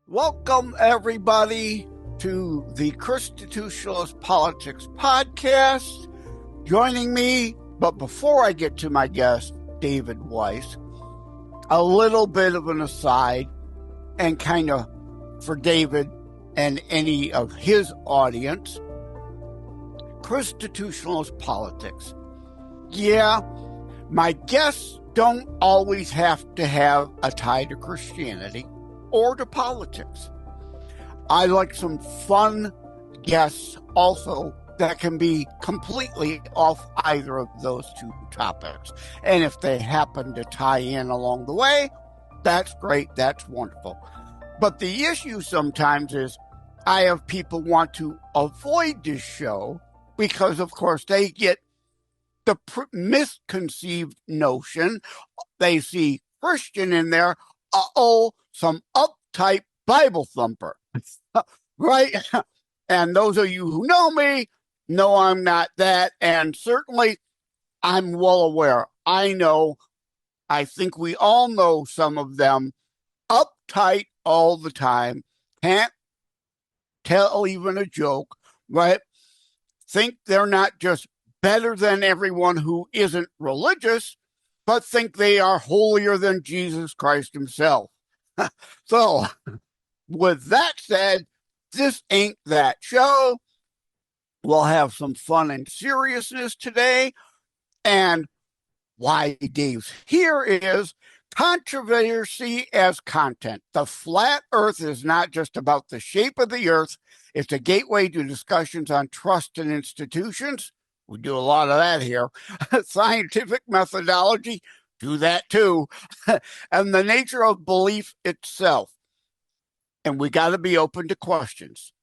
Welcome, everybody, to the ChristiTutionalist Politics Podcast. Joining me, but before I get to my guest, David Weiss, a little bit of an aside, and kind of for David and any of his audience, ChristiTutionalist Politics. Yeah, my guests don't always have to have a tie to Christianity or to politics. I like some fun guests also that can be completely off either of those two topics. And if they happen to tie in along the way, that's great, that's wonderful. But the issue sometimes is I have people want to avoid this show because, of course, they get the misconceived notion. They see Christian in there, some uptight Bible thumper, right? And those of you who know me know I'm not that. And certainly I'm well aware. I think we all know some of them uptight all the time, can't tell even a joke, right? Think they're not just better than everyone who isn't religious, but think they are holier than Jesus Christ himself. So, with that said, this ain't that show. We'll have some fun and seriousness today. And why Dave's here is controversy as content. The flat earth is not just about the shape of the earth. It's a gateway to discussions on trust in institutions. We do a lot of that here. Scientific methodology, do that too. And the nature of belief itself. And we got to be open to questions.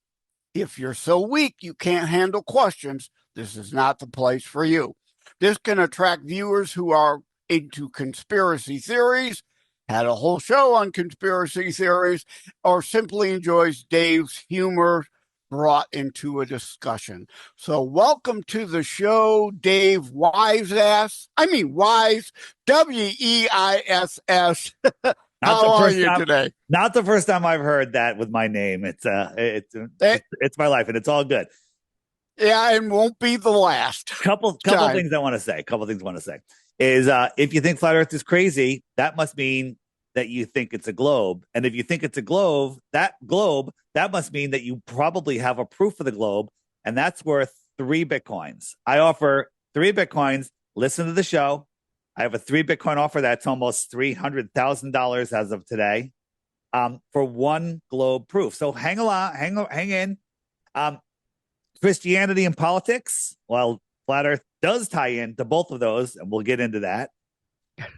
If you're so weak you can't handle questions, this is not the place for you. This can attract viewers who are into conspiracy theories, had a whole show on conspiracy theories, or simply enjoys Dave's humor brought into a discussion. So welcome to the show, Dave Weiss. Wise, Weiss. How are you today? Not the first time I've heard that with my name. It's my life, and it's all good. Yeah, and won't be the last. Couple things I want to say. Is if you think flat Earth is crazy, that must mean that you think it's a globe. And if you think it's a globe, that must mean that you probably have a proof of the globe, and that's worth 3 Bitcoins. I offer 3 Bitcoins. Listen to the show. I have a 3 Bitcoin offer that's almost $300,000 as of today, for 1 globe proof. So hang in. Christianity and politics. Well, flat Earth does tie into both of those, and we'll get into that.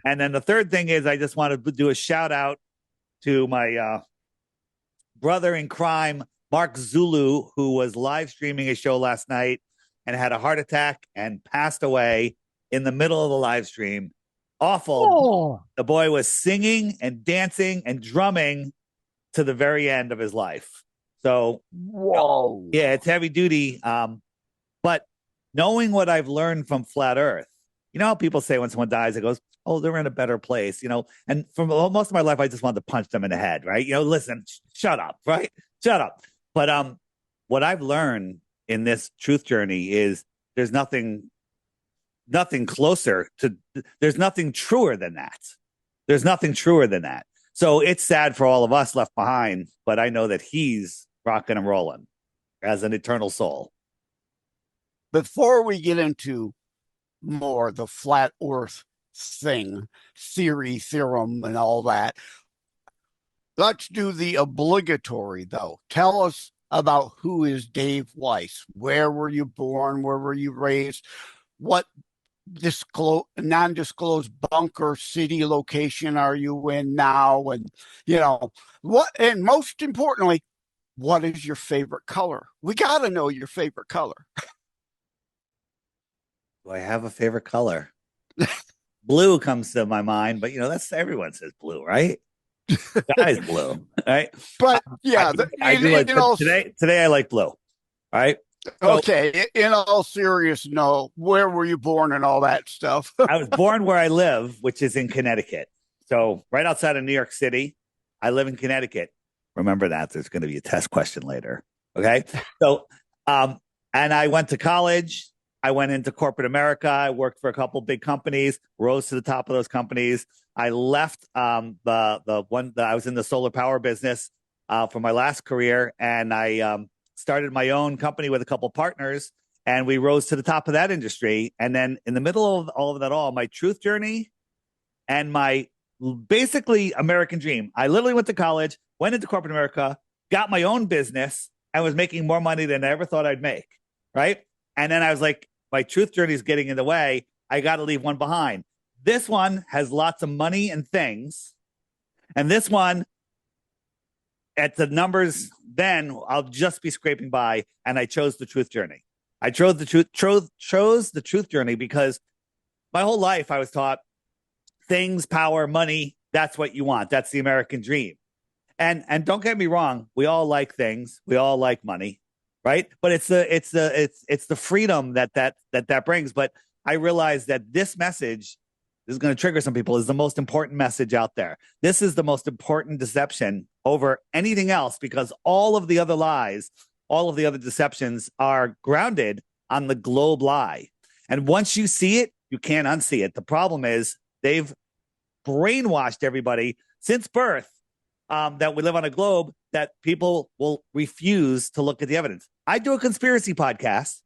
And then the third thing is I just want to do a shout out to my brother in crime, Mark Zulu, who was live streaming a show last night and had a heart attack and passed away in the middle of the live stream. Awful. Oh. The boy was singing and dancing and drumming to the very end of his life. So, whoa. Yeah, it's heavy duty. But knowing what I've learned from flat Earth, you know how people say when someone dies, it goes, oh, they're in a better place, and for most of my life, I just wanted to punch them in the head, right? Listen, shut up, right? Shut up. But what I've learned in this truth journey is there's nothing closer to, there's nothing truer than that. There's nothing truer than that. So it's sad for all of us left behind, but I know that he's rocking and rolling as an eternal soul. Before we get into more the flat earth thing, theorem, and all that, let's do the obligatory, though. Tell us about who is Dave Weiss. Where were you born? Where were you raised? What non-disclosed bunker city location are you in now? And, what, and most importantly, what is your favorite color? We got to know your favorite color. Do I have a favorite color? Blue comes to my mind, but that's, everyone says blue, right? Guy's blue, right? But yeah, today I like blue, right? So, okay, in all seriousness, no, where were you born and all that stuff? I was born where I live, which is in Connecticut. So right outside of New York City, I live in Connecticut. Remember that. There's going to be a test question later. Okay. So, and I went to college. I went into corporate America. I worked for a couple big companies, rose to the top of those companies. I left the one that I was in the solar power business for my last career. And I started my own company with a couple partners, and we rose to the top of that industry. And then in the middle of all of that, my truth journey and my basically American dream. I literally went to college, went into corporate America, got my own business, and was making more money than I ever thought I'd make. Right. And then I was like, my truth journey is getting in the way. I got to leave one behind. This one has lots of money and things. And this one, at the numbers, then I'll just be scraping by. And I chose the truth journey. I chose the truth journey because my whole life I was taught things, power, money, that's what you want. That's the American dream. And don't get me wrong, we all like things, we all like money, right? But it's the freedom that brings. But I realized that this message is going to trigger some people, is the most important message out there. This is the most important deception over anything else, because all of the other lies, all of the other deceptions are grounded on the globe lie. And once you see it, you can't unsee it. The problem is they've brainwashed everybody since birth that we live on a globe that people will refuse to look at the evidence. I do a conspiracy podcast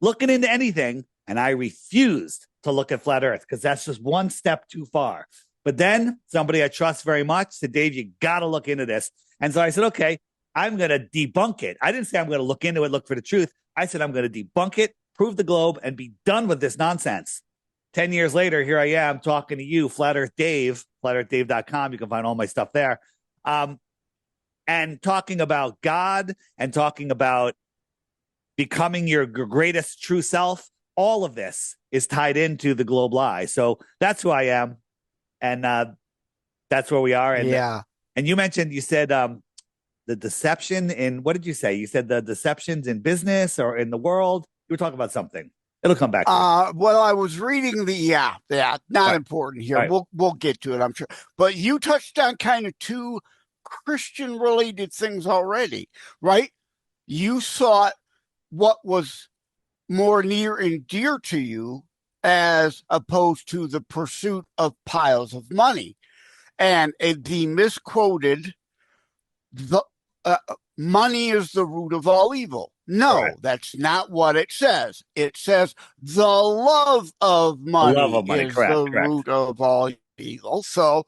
looking into anything, and I refused to look at flat Earth because that's just one step too far. But then somebody I trust very much said, Dave, you got to look into this. And so I said, okay, I'm going to debunk it. I didn't say I'm going to look into it, look for the truth. I said, I'm going to debunk it, prove the globe, and be done with this nonsense. 10 years later, here I am talking to you, Flat Earth Dave, flatearthdave.com. You can find all my stuff there. And talking about God and talking about becoming your greatest true self. All of this is tied into the globe lie. So that's who I am. And that's where we are. And, yeah. And you said the deception in, what did you say? You said the deceptions in business or in the world. You were talking about something. It'll come back. Well, I was reading not right. Important here. Right. We'll get to it, I'm sure. But you touched on kind of two Christian related things already, right? You sought what was more near and dear to you as opposed to the pursuit of piles of money. And the misquoted, the money is the root of all evil. No, right. That's not what it says. It says the love of money, is correct. Root of all evil. So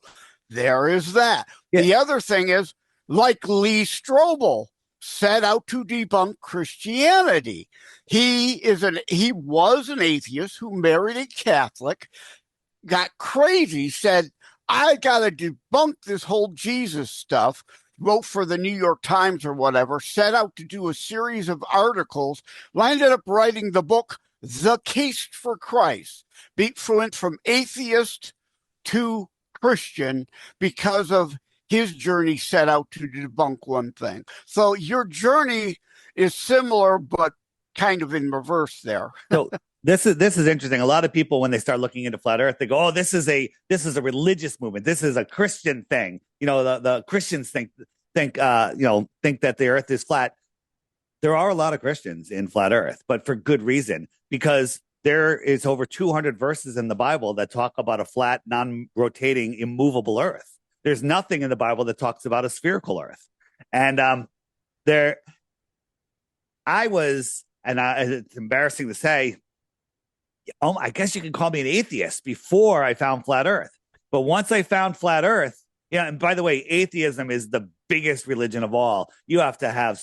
there is that. Yeah. The other thing is, like Lee Strobel set out to debunk Christianity. He was an atheist who married a Catholic, got crazy, said, I got to debunk this whole Jesus stuff. Wrote for the New York Times or whatever, set out to do a series of articles, ended up writing the book, The Case for Christ, went from atheist to Christian because of his journey set out to debunk one thing. So your journey is similar, but kind of in reverse there. So this is interesting. A lot of people, when they start looking into flat Earth, they go, "Oh, this is a religious movement. This is a Christian thing." You know, the Christians think that the Earth is flat. There are a lot of Christians in flat Earth, but for good reason, because there is over 200 verses in the Bible that talk about a flat, non-rotating, immovable Earth. There's nothing in the Bible that talks about a spherical Earth. And it's embarrassing to say, I guess you can call me an atheist before I found flat Earth. But once I found flat Earth, and by the way, atheism is the biggest religion of all. You have to have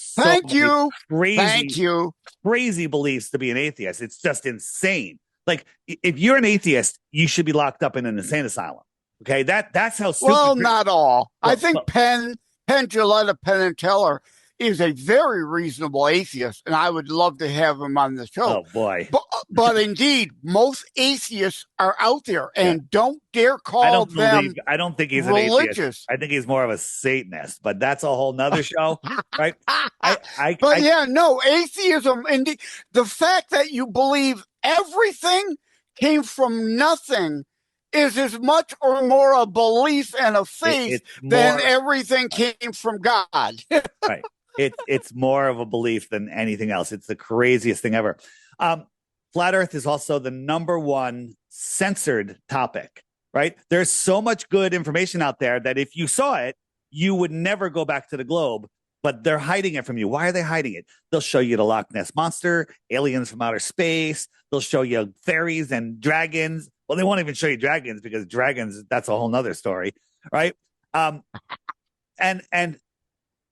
crazy beliefs to be an atheist. It's just insane. Like, if you're an atheist, you should be locked up in an insane asylum. Okay, that's how stupid. Well, not all. I think Penn Jilletta, Penn and Teller is a very reasonable atheist, and I would love to have him on the show. Oh, boy. But indeed, most atheists are out there, and don't dare call them I don't think he's religious. An atheist. I think he's more of a Satanist, but that's a whole nother show, right? Atheism, indeed, the fact that you believe everything came from nothing is as much or more a belief and a faith than everything came from God. Right. It's more of a belief than anything else. It's the craziest thing ever. Flat Earth is also the #1 censored topic, right? There's so much good information out there that if you saw it, you would never go back to the globe, but they're hiding it from you. Why are they hiding it? They'll show you the Loch Ness Monster, aliens from outer space. They'll show you fairies and dragons. Well, they won't even show you dragons because dragons, that's a whole nother story, right? And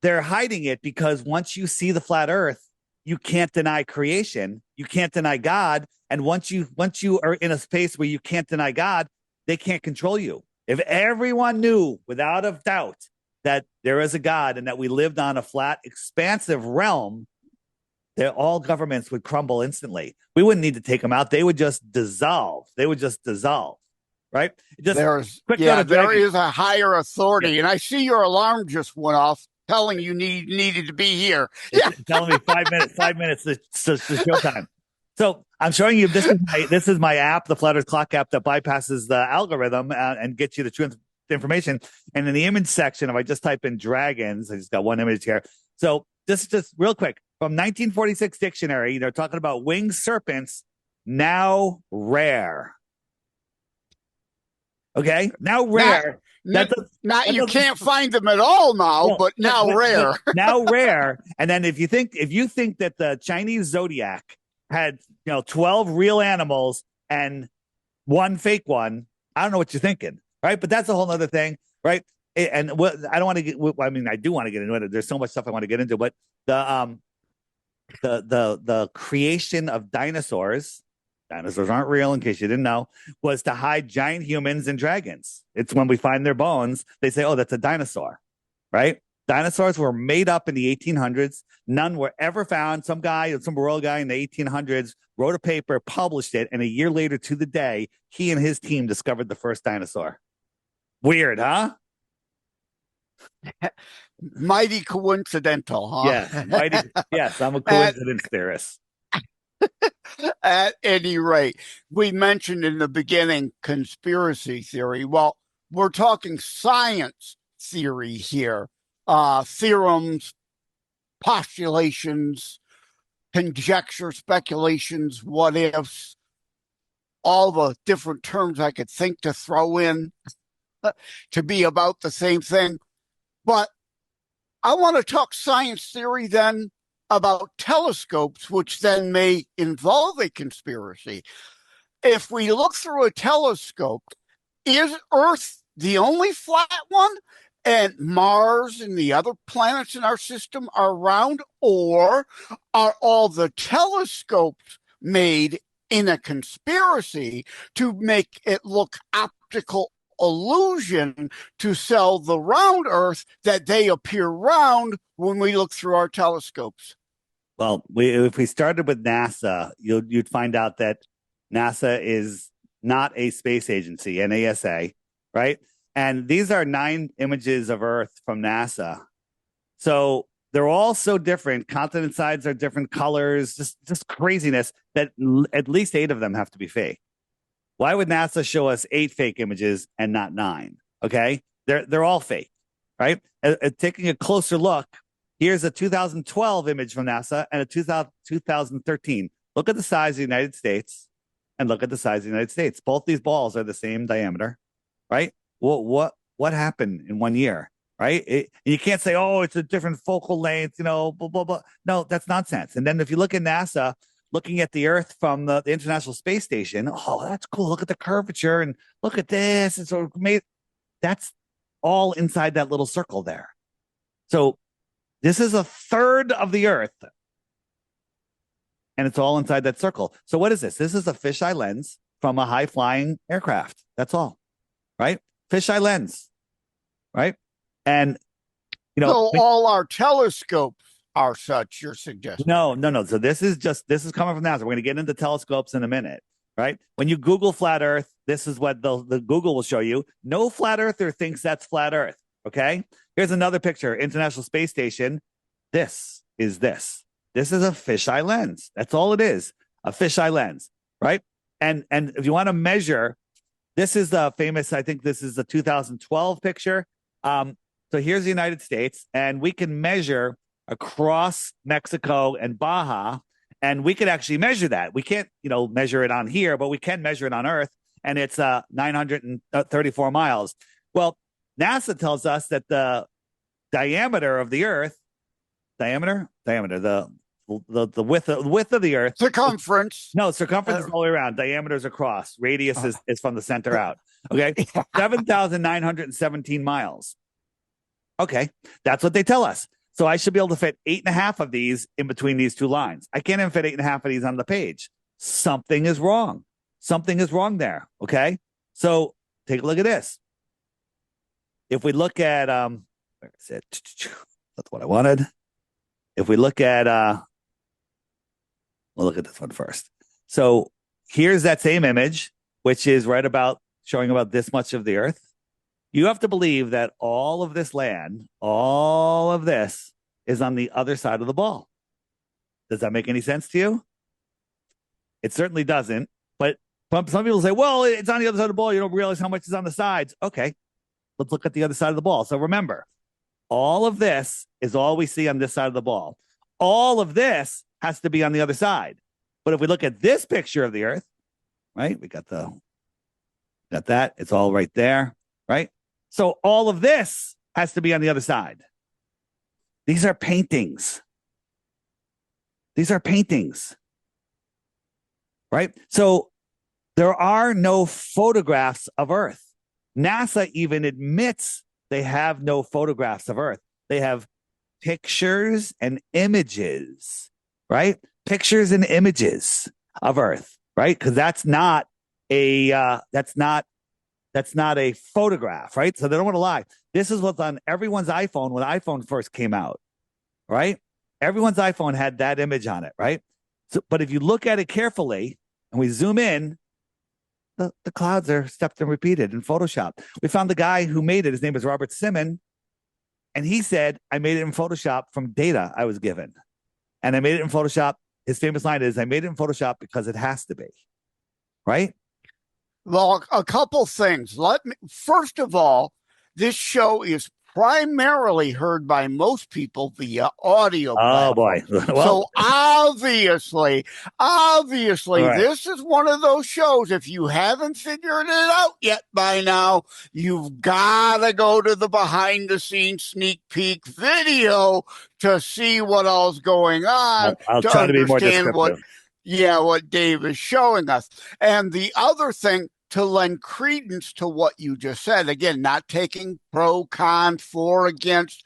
they're hiding it because once you see the flat Earth, you can't deny creation. You can't deny God. And once you are in a space where you can't deny God, they can't control you. If everyone knew without a doubt that there is a God and that we lived on a flat, expansive realm, all governments would crumble instantly. We wouldn't need to take them out. They would just dissolve. Right? There is a higher authority. Yeah. And I see your alarm just went off telling you needed to be here. Yeah. It's telling me 5 minutes to showtime. So I'm showing you, this is my app, the Flat Earth Clock app that bypasses the algorithm and gets you the true information. And in the image section, if I just type in dragons, I just got one image here. So just real quick, from 1946 dictionary, they're talking about winged serpents, now rare. Okay, now rare. You can't find them at all now, but now rare. Now rare. And then if you think that the Chinese zodiac had 12 real animals and one fake one, I don't know what you're thinking, right? But that's a whole other thing, right? And I don't want to get. I mean, I do want to get into it. There's so much stuff I want to get into, but the creation of dinosaurs. Dinosaurs aren't real, in case you didn't know, was to hide giant humans and dragons. It's when we find their bones, they say, oh, that's a dinosaur, right? Dinosaurs were made up in the 1800s. None were ever found. Some royal guy in the 1800s wrote a paper, published it, and a year later to the day, he and his team discovered the first dinosaur. Weird, huh? Mighty coincidental, huh? Yeah, yes, I'm a coincidence theorist. At any rate, we mentioned in the beginning conspiracy theory. Well, we're talking science theory here. Theorems, postulations, conjecture, speculations, what ifs, all the different terms I could think to throw in to be about the same thing. But I want to talk science theory then about telescopes, which then may involve a conspiracy. If we look through a telescope, is Earth the only flat one? And Mars and the other planets in our system are round? Or are all the telescopes made in a conspiracy to make it look optical illusion to sell the round Earth that they appear round when we look through our telescopes? Well, if we started with NASA, you'd find out that NASA is not a space agency, NASA, right? And these are 9 images of Earth from NASA. So they're all so different. Continent sides are different colors, just craziness that at least 8 of them have to be fake. Why would NASA show us 8 fake images and not 9? Okay, they're all fake, right? Taking a closer look, here's a 2012 image from NASA and a 2013. Look at the size of the United States and look at the size of the United States. Both these balls are the same diameter, right? What happened in 1 year, right? You can't say, oh, it's a different focal length, blah, blah, blah. No, that's nonsense. And then if you look at NASA, looking at the Earth from the International Space Station, oh, that's cool. Look at the curvature and look at this. It's so amazing. That's all inside that little circle there. So this is a third of the Earth, and it's all inside that circle. So what is this? This is a fisheye lens from a high-flying aircraft. That's all, right? Fisheye lens, right? And, so all our telescopes are such, you're suggesting? No. So this is coming from NASA. We're going to get into telescopes in a minute, right? When you Google flat Earth, this is what the Google will show you. No flat earther thinks that's flat Earth, okay? Here's another picture, International Space Station. This is a fisheye lens. That's all it is, a fisheye lens, right? And if you want to measure, This is the famous, I think this is the 2012 picture. So here's the United States, and we can measure across Mexico and Baja, and we could actually measure that. We can't, measure it on here, but we can measure it on Earth, and it's 934 miles. Well, NASA tells us that the diameter of the Earth, the width of the Earth, circumference. No, circumference is all the way around. Diameter is across. Radius is from the center out. Okay, 7,917 miles. Okay, that's what they tell us. So I should be able to fit 8.5 of these in between these two lines. I can't even fit 8.5 of these on the page. Something is wrong. Something is wrong there. Okay, so take a look at this. If we look at where is it? That's what I wanted. If we look at we'll look at this one first. So here's that same image, which is showing about this much of the Earth. You have to believe that all of this land, all of this is on the other side of the ball. Does that make any sense to you? It certainly doesn't. But some people say, well, it's on the other side of the ball. You don't realize how much is on the sides. Okay, let's look at the other side of the ball. So remember, all of this is all we see on this side of the ball. All of this has to be on the other side. But if we look at this picture of the Earth, right, we got that. It's all right there, right? So all of this has to be on the other side. These are paintings. Right? So there are no photographs of Earth. NASA even admits they have no photographs of Earth. They have pictures and images, right? Pictures and images of Earth, right? Because that's not a photograph, right? So they don't want to lie. This is what's on everyone's iPhone when iPhone first came out, right? Everyone's iPhone had that image on it, right? So, but if you look at it carefully and we zoom in, the clouds are stepped and repeated in Photoshop. We found the guy who made it. His name is Robert Simon. And he said, I made it in Photoshop from data I was given. And I made it in Photoshop. His famous line is, I made it in Photoshop because it has to be, right? Well, a couple things. First of all, this show is primarily heard by most people via audio. Oh boy! So obviously, right. This is one of those shows. If you haven't figured it out yet by now, you've got to go to the behind-the-scenes sneak peek video to see what all's going on. I'll try to be more descriptive. What Dave is showing us. And the other thing, to lend credence to what you just said, again, not taking pro, con, for, against,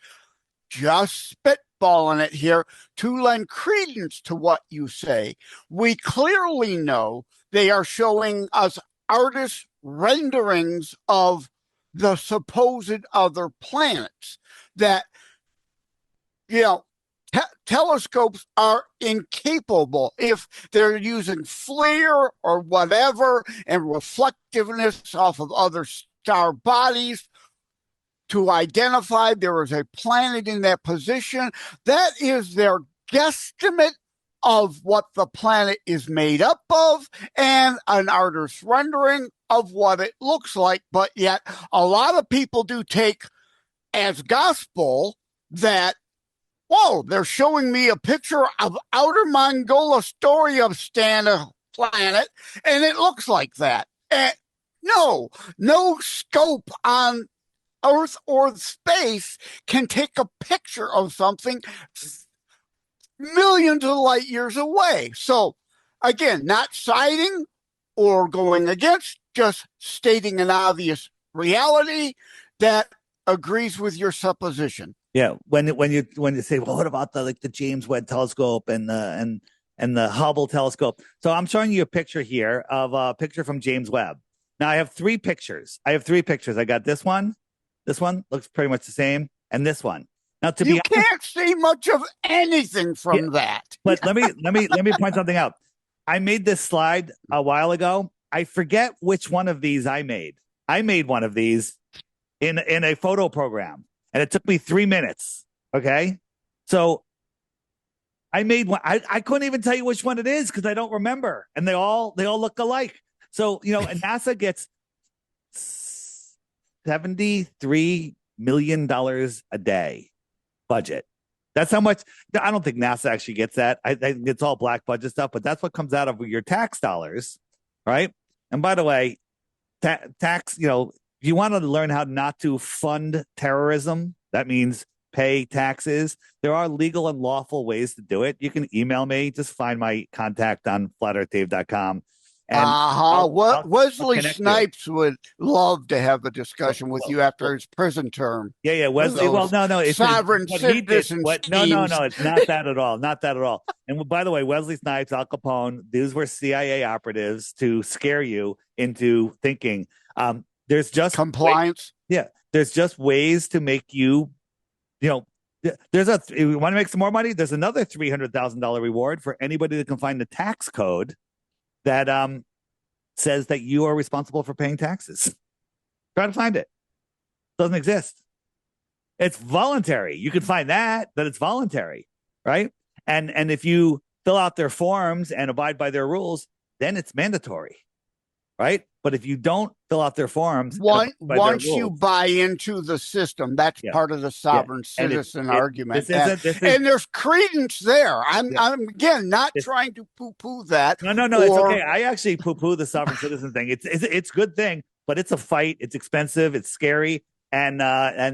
just spitballing it here, to lend credence to what you say, we clearly know they are showing us artist renderings of the supposed other planets that, telescopes are incapable, if they're using FLIR or whatever and reflectiveness off of other star bodies to identify there is a planet in that position. That is their guesstimate of what the planet is made up of and an artist's rendering of what it looks like. But yet a lot of people do take as gospel that, whoa, they're showing me a picture of Outer Mongolia Storyovstan planet, and it looks like that. No scope on Earth or space can take a picture of something millions of light years away. So, again, not siding or going against, just stating an obvious reality that agrees with your supposition. Yeah, when you say, well, what about the James Webb Telescope and the Hubble Telescope? So I'm showing you a picture here of a picture from James Webb. Now I have three pictures. I got this one looks pretty much the same, and this one. Now you can't see much of anything from that. But let me point something out. I made this slide a while ago. I forget which one of these I made. I made one of these in a photo program. And it took me 3 minutes. Okay. So I made one. I couldn't even tell you which one it is because I don't remember. And they all look alike. So, and NASA gets $73 million a day budget. That's how much. I don't think NASA actually gets that. I think it's all black budget stuff, but that's what comes out of your tax dollars, right? And by the way, tax, if you want to learn how not to fund terrorism, that means pay taxes. There are legal and lawful ways to do it. You can email me. Just find my contact on flatearthdave.com. Wesley Snipes would love to have a discussion with you after his prison term. Yeah. Wesley. Well, no. It's sovereign citizen. No. It's not that at all. Not that at all. And by the way, Wesley Snipes, Al Capone, these were CIA operatives to scare you into thinking. There's just compliance. There's just ways to make you, if you want to make some more money, there's another $300,000 reward for anybody that can find the tax code that says that you are responsible for paying taxes. Try to find it. Doesn't exist. It's voluntary. You can find that it's voluntary, right? And if you fill out their forms and abide by their rules, then it's mandatory, right? But if you don't fill out their forms, once you buy into the system, that's part of the sovereign citizen argument. And there's credence there. I'm again not trying to poo-poo that. No, it's okay. I actually poo-poo the sovereign citizen thing. It's a good thing, but it's a fight. It's expensive. It's scary, and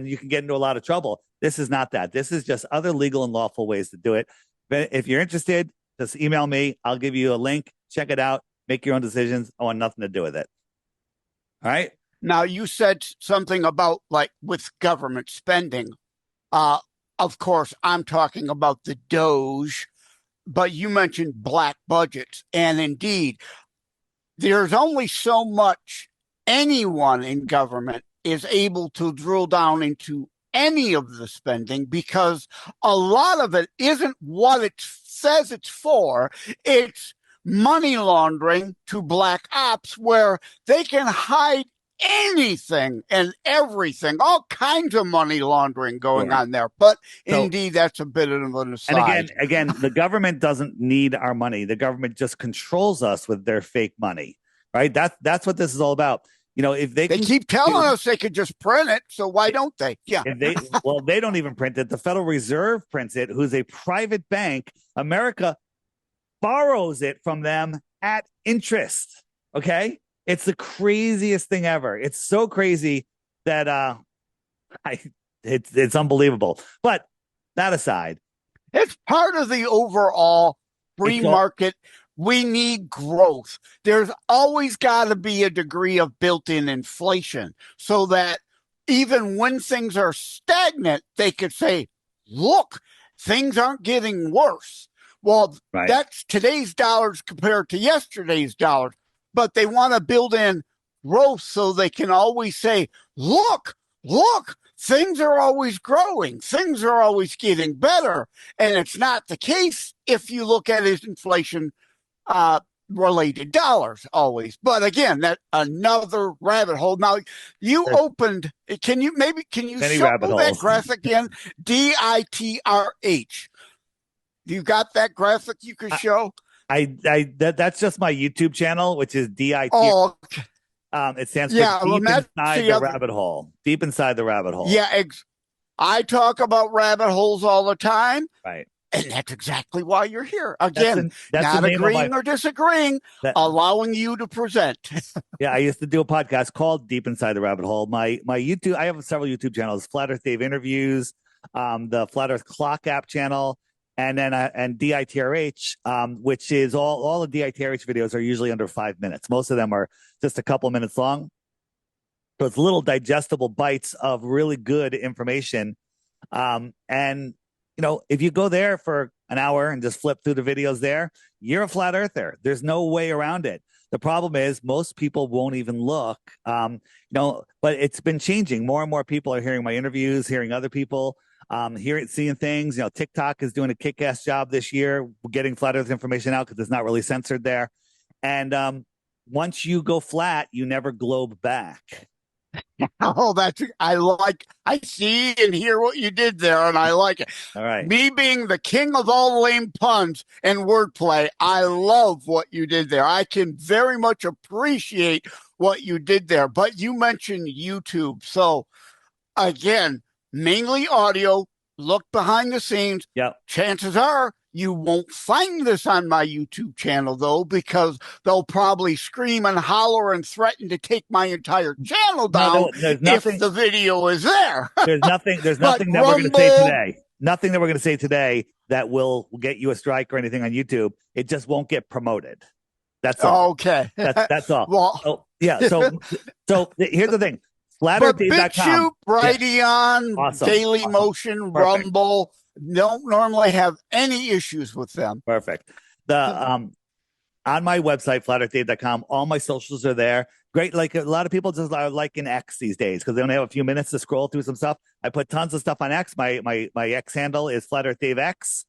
you can get into a lot of trouble. This is not that. This is just other legal and lawful ways to do it. But if you're interested, just email me. I'll give you a link. Check it out. Make your own decisions. I want nothing to do with it. All right. Now, you said something about with government spending. Of course, I'm talking about the Doge, but you mentioned black budgets. And indeed, there's only so much anyone in government is able to drill down into any of the spending, because a lot of it isn't what it says it's for. It's money laundering to black ops, where they can hide anything and everything, all kinds of money laundering going on there. But indeed, that's a bit of an aside. And again, the government doesn't need our money. The government just controls us with their fake money, right? That's what this is all about. If they keep telling us they could just print it, so why don't they? Yeah. They don't even print it. The Federal Reserve prints it, who's a private bank. America borrows it from them at interest. Okay. It's the craziest thing ever. It's so crazy that it's unbelievable. But that aside, it's part of the overall free market. We need growth. There's always got to be a degree of built-in inflation, so that even when things are stagnant, they could say, look, things aren't getting worse. Well, that's today's dollars compared to yesterday's dollars, but they want to build in growth so they can always say, look, things are always growing. Things are always getting better. And it's not the case if you look at his inflation related dollars always. But again, that another rabbit hole. Now, you opened, can you show that graphic again? DITRH. You got that graphic you could show? That's just my YouTube channel, which is DIT. Oh, it stands for Deep Inside the Rabbit Hole. Deep Inside the Rabbit Hole. Yeah, I talk about rabbit holes all the time. Right. And that's exactly why you're here. Again, not agreeing or disagreeing, allowing you to present. Yeah, I used to do a podcast called Deep Inside the Rabbit Hole. My YouTube, I have several YouTube channels: Flat Earth Dave Interviews, the Flat Earth Clock app channel, and then and DITRH, which is all the DITRH videos are usually under 5 minutes. Most of them are just a couple minutes long. So it's little digestible bites of really good information. And if you go there for an hour and just flip through the videos there, you're a flat earther. There's no way around it. The problem is most people won't even look, but it's been changing. More and more people are hearing my interviews, hearing other people, seeing things. TikTok is doing a kick-ass job this year getting flat earth information out because it's not really censored there. And once you go flat, you never globe back. Oh, I see and hear what you did there, and I like it. All right. Me being the king of all lame puns and wordplay, I love what you did there. I can very much appreciate what you did there. But you mentioned YouTube. So again, mainly audio, look behind the scenes. Yep. Chances are you won't find this on my YouTube channel, though, because they'll probably scream and holler and threaten to take my entire channel down if the video is there. There's nothing that we're going to say today. Nothing that we're going to say today that will get you a strike or anything on YouTube. It just won't get promoted. That's all. Okay. That's all. Well, So here's the thing. FlatEarthDave.com. Brighteon, awesome. Daily Motion, perfect. Rumble, don't normally have any issues with them. Perfect. On my website, FlatEarthDave.com, all my socials are there. Great. Like a lot of people just are liking X these days because they only have a few minutes to scroll through some stuff. I put tons of stuff on X. My X handle is FlatEarthDaveX.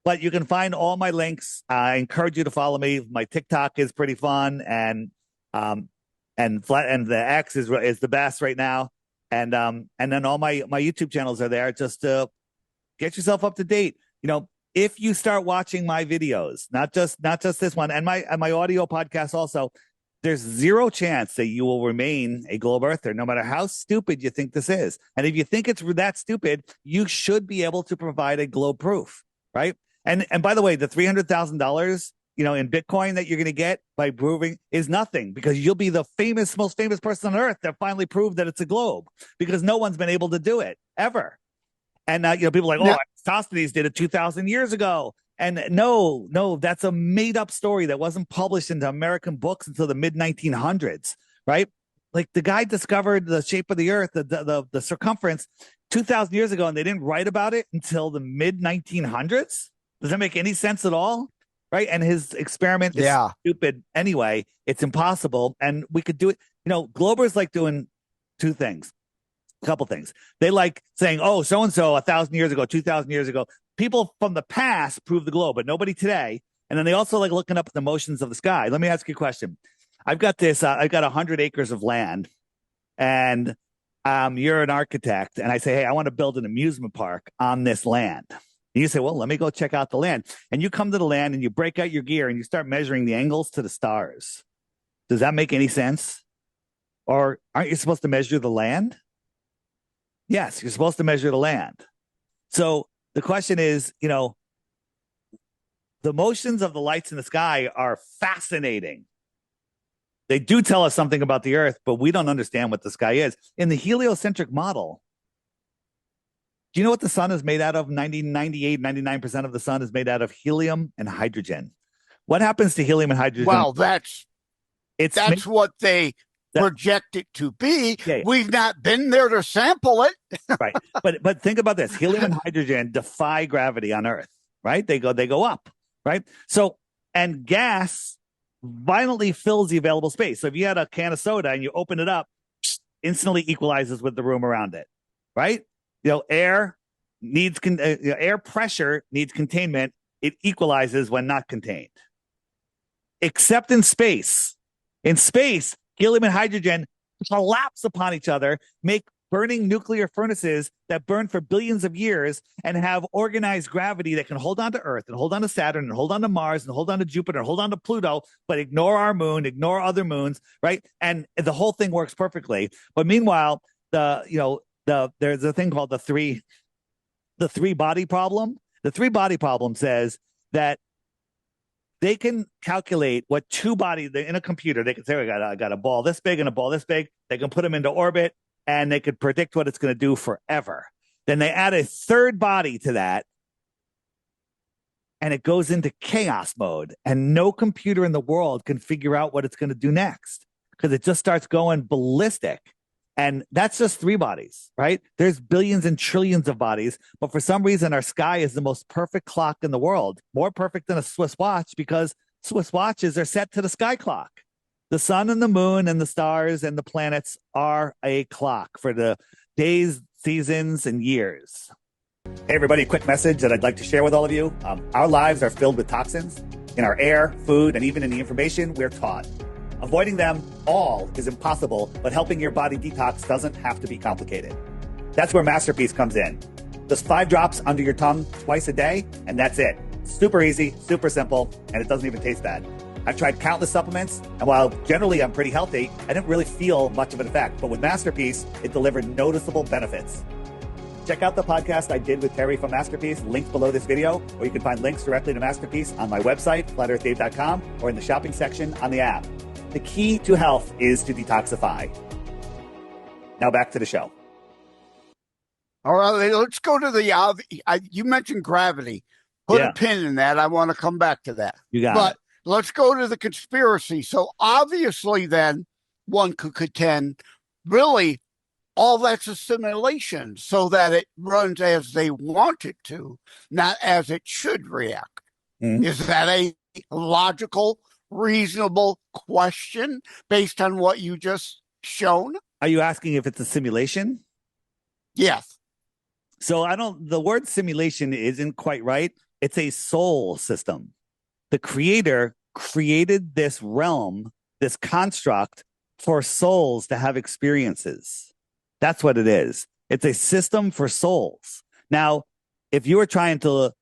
But you can find all my links. I encourage you to follow me. My TikTok is pretty fun, and the X is the best right now. And then all my YouTube channels are there just to get yourself up to date. You know, if you start watching my videos, not just this one, and my audio podcast also, there's zero chance that you will remain a globe earther, no matter how stupid you think this is. And if you think it's that stupid, you should be able to provide a globe proof, right? And by the way, the $300,000, in Bitcoin that you're going to get by proving is nothing, because you'll be the most famous person on earth that finally proved that it's a globe, because no one's been able to do it ever. And people are like, Sosthenes did it 2,000 years ago. And no, that's a made up story that wasn't published into American books until the mid 1900s, right? Like the guy discovered the shape of the earth, the circumference 2,000 years ago, and they didn't write about it until the mid 1900s. Does that make any sense at all? Right. And his experiment is stupid anyway. It's impossible. And we could do it. Globers like doing a couple things. They like saying, oh, so-and-so 1,000 years ago, 2,000 years ago. People from the past proved the globe, but nobody today. And then they also like looking up at the motions of the sky. Let me ask you a question. I've got 100 acres of land, and you're an architect. And I say, hey, I want to build an amusement park on this land. And you say, well, let me go check out the land. And you come to the land and you break out your gear and you start measuring the angles to the stars. Does that make any sense? Or aren't you supposed to measure the land? Yes, you're supposed to measure the land. So the question is, the motions of the lights in the sky are fascinating. They do tell us something about the earth, but we don't understand what the sky is. In the heliocentric model, do you know what the sun is made out of? 99% of the sun is made out of helium and hydrogen. What happens to helium and hydrogen? Well, that's what they project it to be. Yeah. We've not been there to sample it. Right. But think about this. Helium and hydrogen defy gravity on Earth, right? They go up, right? So, and gas violently fills the available space. So if you had a can of soda and you open it up, instantly equalizes with the room around it, right? Air pressure needs containment. It equalizes when not contained. Except in space. In space, helium and hydrogen collapse upon each other, make burning nuclear furnaces that burn for billions of years, and have organized gravity that can hold on to Earth and hold on to Saturn and hold on to Mars and hold on to Jupiter and hold on to Pluto, but ignore our moon, ignore other moons, right? And the whole thing works perfectly. But meanwhile, there's a thing called the three body problem. The three body problem says that they can calculate what two bodies in a computer. They can say, I got a ball this big and a ball this big. They can put them into orbit and they could predict what it's going to do forever. Then they add a third body to that, and it goes into chaos mode. And no computer in the world can figure out what it's going to do next, because it just starts going ballistic. And that's just three bodies, right? There's billions and trillions of bodies. But for some reason, our sky is the most perfect clock in the world, more perfect than a Swiss watch, because Swiss watches are set to the sky clock. The sun and the moon and the stars and the planets are a clock for the days, seasons, and years. Hey, everybody, quick message that I'd like to share with all of you. Our lives are filled with toxins in our air, food, and even in the information we're taught. Avoiding them all is impossible, but helping your body detox doesn't have to be complicated. That's where Masterpiece comes in. Just 5 drops under your tongue twice a day, and that's it. Super easy, super simple, and it doesn't even taste bad. I've tried countless supplements, and while generally I'm pretty healthy, I didn't really feel much of an effect. But with Masterpiece, it delivered noticeable benefits. Check out the podcast I did with Terry from Masterpiece, linked below this video, or you can find links directly to Masterpiece on my website, flatearthdave.com, or in the shopping section on the app. The key to health is to detoxify. Now back to the show. All right, let's go to the you mentioned gravity. Put a pin in that. I want to come back to that. You got it. Let's go to the conspiracy. So obviously then one could contend really all that's a simulation so that it runs as they want it to, not as it should react. Mm-hmm. Is that a logical, reasonable question based on what you just shown? Are you asking if it's a simulation? Yes. So the word simulation isn't quite right. It's a soul system. The creator created this realm, this construct for souls to have experiences. That's what it is. It's a system for souls. Now, if you were trying to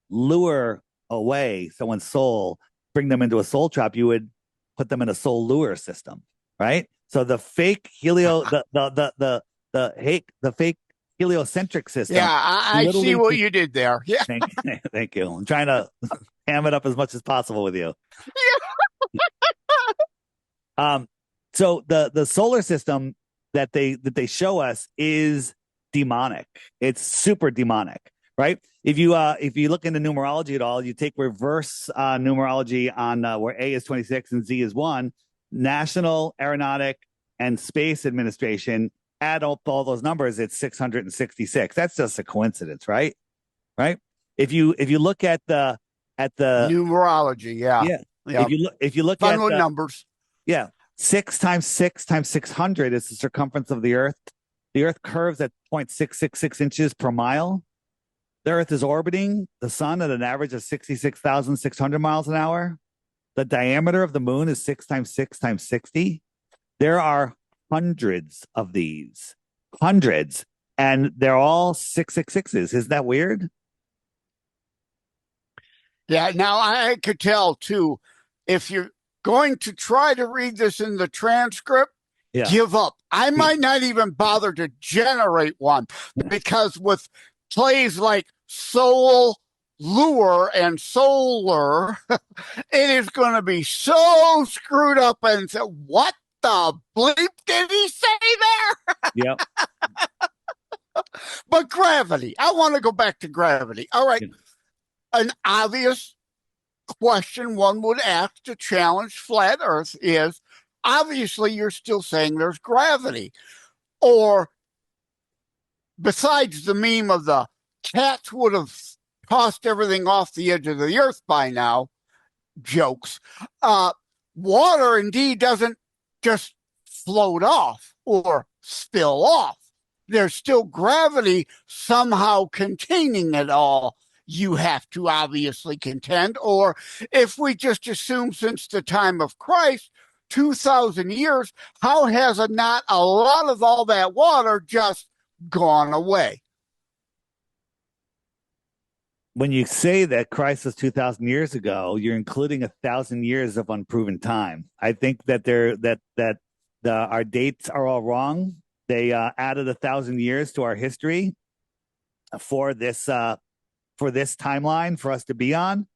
lure away someone's soul, bring them into a soul trap, you would put them in a soul lure system, right? So the fake the fake heliocentric system. Yeah, I see what you did there. Yeah. Thank you. I'm trying to ham it up as much as possible with you. Yeah. So the solar system that they show us is demonic. It's super demonic, right? If you look into numerology at all, you take reverse numerology on where A is 26 and Z is 1, National Aeronautic and Space Administration, add up all those numbers, it's 666. That's just a coincidence, right? Right? If you look at the numerology, yeah. If you look Fun at with numbers, 6 times 6 times 600 is the circumference of the Earth. The Earth curves at 0.666 inches per mile. The Earth is orbiting the sun at an average of 66,600 miles an hour. The diameter of the moon is 6 times 6 times 60. There are hundreds of these, and they're all 666s. Isn't that weird? Yeah. Now I could tell too, if you're going to try to read this in the transcript, give up. I might not even bother to generate one because with plays like soul lure and solar, it is going to be so screwed up and say, what the bleep did he say there? Yep. But gravity. I want to go back to gravity. All right. An obvious question one would ask to challenge flat Earth is, obviously you're still saying there's gravity. Or besides the meme of the cats would have tossed everything off the edge of the Earth by now, jokes, water indeed doesn't just float off or spill off. There's still gravity somehow containing it all. You have to obviously contend. Or if we just assume since the time of Christ, 2,000 years, how has not a lot of all that water just gone away? When you say that Christ was 2,000 years ago, you're including 1,000 years of unproven time. I think that our dates are all wrong. They added 1,000 years to our history for this timeline for us to be on.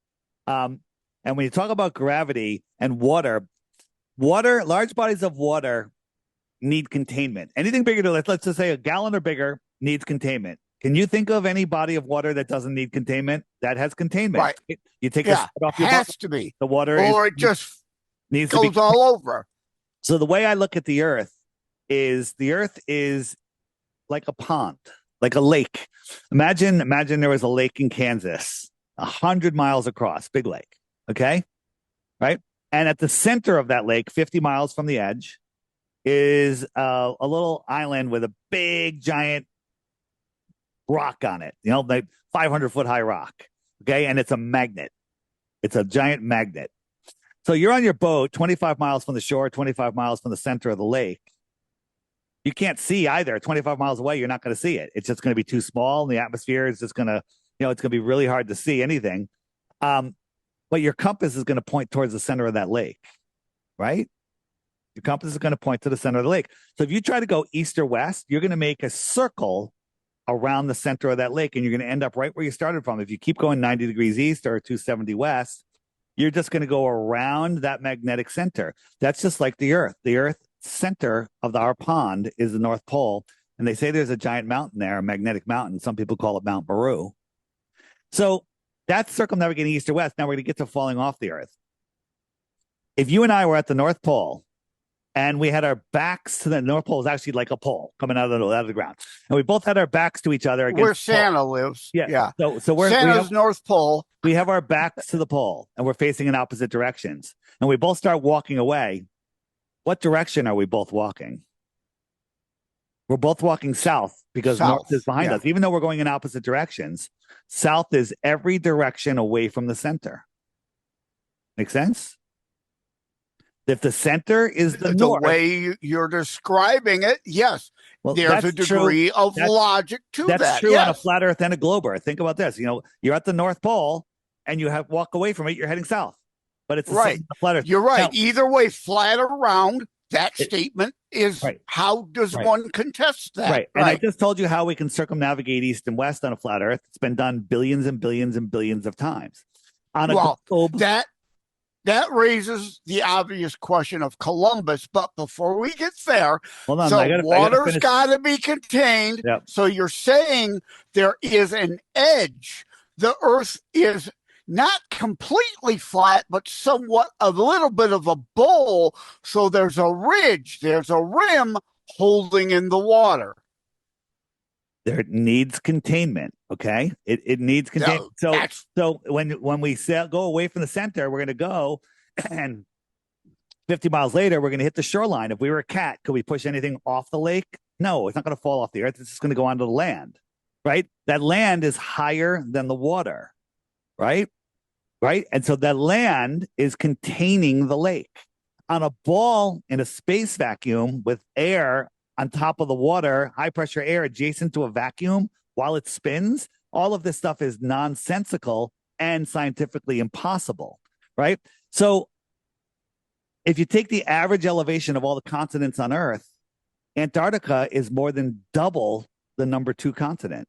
And when you talk about gravity and water, large bodies of water need containment. Anything bigger than, let's just say a gallon or bigger, needs containment. Can you think of any body of water that doesn't need containment? That has containment. Right. You take a spot off your has bottle, to be. The water it just needs goes to be all over. So the way I look at the Earth is like a pond, like a lake. Imagine there was a lake in Kansas, 100 miles across, big lake. Okay. Right. And at the center of that lake, 50 miles from the edge, is a little island with a big, giant rock on it, like 500-foot high rock. Okay. And it's a magnet. It's a giant magnet. So you're on your boat 25 miles from the shore, 25 miles from the center of the lake. You can't see either. 25 miles away, you're not going to see it. It's just going to be too small. And the atmosphere is just going to, it's going to be really hard to see anything. But but your compass is going to point towards the center of that lake, right? Your compass is going to point to the center of the lake. So if you try to go east or west, you're going to make a circle around the center of that lake, and you're going to end up right where you started from. If you keep going 90 degrees east or 270 west, you're just going to go around that magnetic center. That's just like the Earth. The Earth center of our pond is the North Pole, and they say there's a giant mountain there, a magnetic mountain. Some people call it Mount Baru. So that's circumnavigating east or west. Now we're going to get to falling off the Earth. If you and I were at the North Pole, and we had our backs to the North Pole, is actually like a pole coming out of the ground, and we both had our backs to each other. Where Santa lives. Yeah. So we're Santa's North Pole. We have our backs to the pole, and we're facing in opposite directions, and we both start walking away. What direction are we both walking? We're both walking south because north is behind us. Even though we're going in opposite directions, south is every direction away from the center. Make sense? If the center is the north, way you're describing it, yes. Well, there's a degree of logic to that. That's true on a flat Earth and a globe Earth. Think about this. You're at the North Pole, and you have walk away from it. You're heading south, but it's right. The flat Earth. You're right. Now, either way, flat or round. That statement is right. How does one contest that? Right. And I just told you how we can circumnavigate east and west on a flat Earth. It's been done billions and billions and billions of times. On a globe, that raises the obvious question of Columbus, but before we get there, hold on, so water's got to be contained. Yep. So you're saying there is an edge. The Earth is not completely flat, but somewhat a little bit of a bowl. So there's a ridge, there's a rim holding in the water. There needs containment. Okay, it needs containment. So when we go away from the center, we're going to go, and 50 miles later, we're going to hit the shoreline. If we were a cat, could we push anything off the lake? No, it's not going to fall off the Earth. It's just going to go onto the land, right? That land is higher than the water, right? Right, and so that land is containing the lake. On a ball in a space vacuum with air on top of the water, high pressure air adjacent to a vacuum while it spins, all of this stuff is nonsensical and scientifically impossible, right? So if you take the average elevation of all the continents on Earth, Antarctica is more than double the number 2 continent.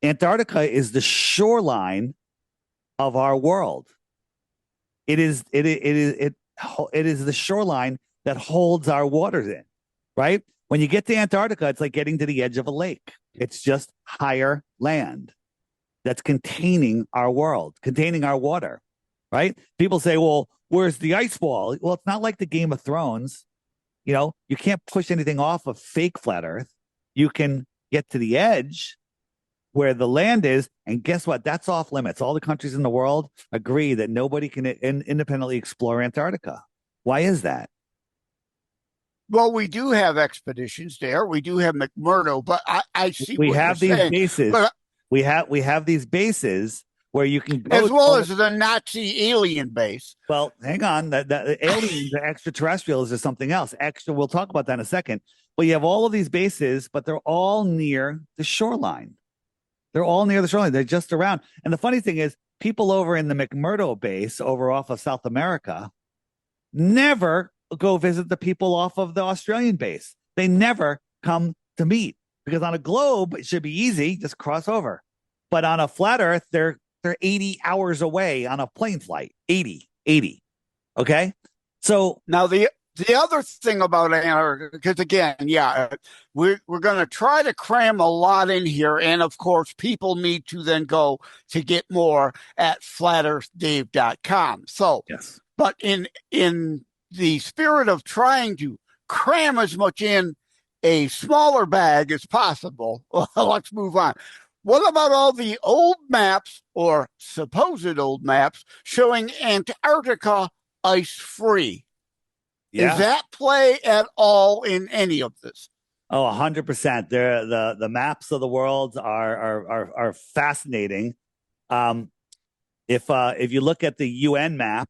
Antarctica is the shoreline of our world. It is the shoreline that holds our waters in. Right? When you get to Antarctica, it's like getting to the edge of a lake. It's just higher land that's containing our world, containing our water, right? People say, well, where's the ice wall? Well, it's not like the Game of Thrones. You can't push anything off of fake flat Earth. You can get to the edge where the land is, and guess what? That's off limits. All the countries in the world agree that nobody can independently explore Antarctica. Why is that? Well, we do have expeditions there. We do have McMurdo, but I see we what have you're these saying. bases. But, we have these bases where you can go, as well as the Nazi alien base. Well, hang on. The aliens, the extraterrestrials, is something else. We'll talk about that in a second. But you have all of these bases, but they're all near the shoreline. They're all near the shoreline. They're just around. And the funny thing is, people over in the McMurdo base over off of South America never go visit the people off of the Australian base. They never come to meet, because on a globe, it should be easy, just cross over. But on a flat Earth, they're 80 hours away on a plane flight. 80. Okay? So now the other thing about Antarctica, because again, we're going to try to cram a lot in here. And of course, people need to then go to get more at flatearthdave.com. So, yes. But in the spirit of trying to cram as much in a smaller bag as possible, let's move on. What about all the old maps, or supposed old maps, showing Antarctica ice-free? Yeah. Does that play at all in any of this? Oh, 100%. The maps of the world are fascinating. If you look at the UN map,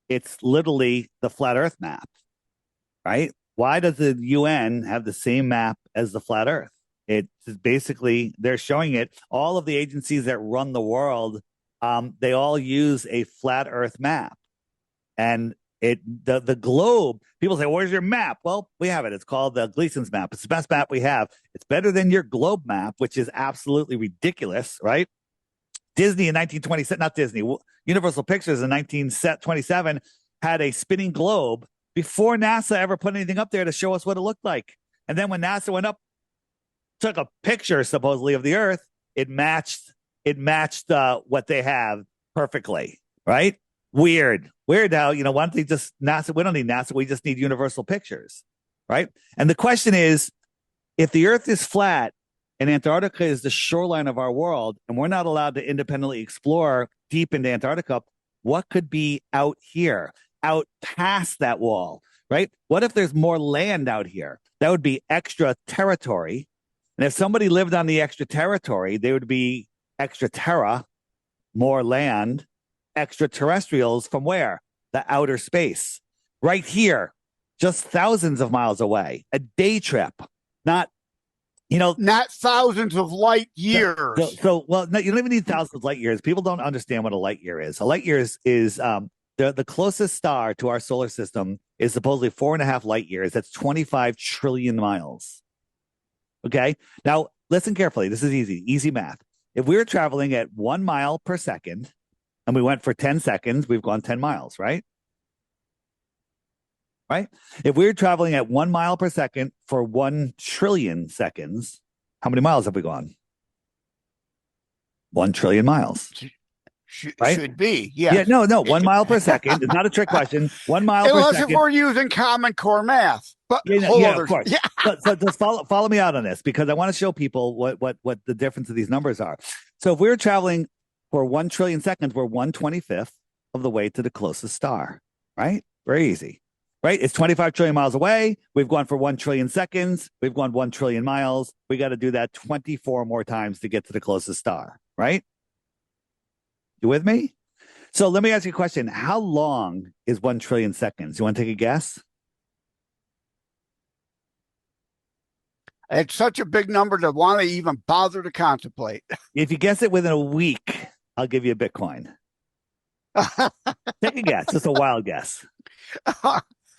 it's literally the flat Earth map, right? Why does the UN have the same map as the flat Earth? It's basically, they're showing it. All of the agencies that run the world they all use a flat Earth map, and the globe. People say, "Where's your map?" Well, we have it. It's called the Gleason's map. It's the best map we have. It's better than your globe map, which is absolutely ridiculous, right? Disney in 1927, not Disney, Universal Pictures in 1927 had a spinning globe before NASA ever put anything up there to show us what it looked like. And then when NASA went up, took a picture supposedly of the Earth, it matched what they have perfectly, right? Weird how, why don't they just NASA? We don't need NASA. We just need Universal Pictures, right? And the question is, if the Earth is flat and Antarctica is the shoreline of our world, and we're not allowed to independently explore deep into Antarctica, what could be out here, out past that wall, right? What if there's more land out here? That would be extra territory. And if somebody lived on the extra territory, they would be extra terra, more land, extraterrestrials from where? The outer space. Right here, just thousands of miles away, a day trip, not thousands of light years. Well, no, you don't even need thousands of light years. People don't understand what a light year is. A light year is the closest star to our solar system is supposedly 4.5 light years. That's 25 trillion miles. Okay. Now listen carefully. This is easy math. If we were traveling at 1 mile per second and we went for 10 seconds, we've gone 10 miles, right? Right? If we were traveling at 1 mile per second for 1 trillion seconds, how many miles have we gone? 1 trillion miles. Right? Should be, yeah. Yeah, no, 1 mile per second. It's not a trick question. 1 mile per second. Unless if we're using Common Core math. But of course. Yeah. So just follow me out on this, because I want to show people what the difference of these numbers are. So if we were traveling for 1 trillion seconds, we're 1/25th of the way to the closest star, right? Very easy. Right? It's 25 trillion miles away. We've gone for 1 trillion seconds. We've gone 1 trillion miles. We got to do that 24 more times to get to the closest star, right? You with me? So let me ask you a question. How long is 1 trillion seconds? You want to take a guess? It's such a big number to want to even bother to contemplate. If you guess it within a week, I'll give you a Bitcoin. Take a guess. Just a wild guess.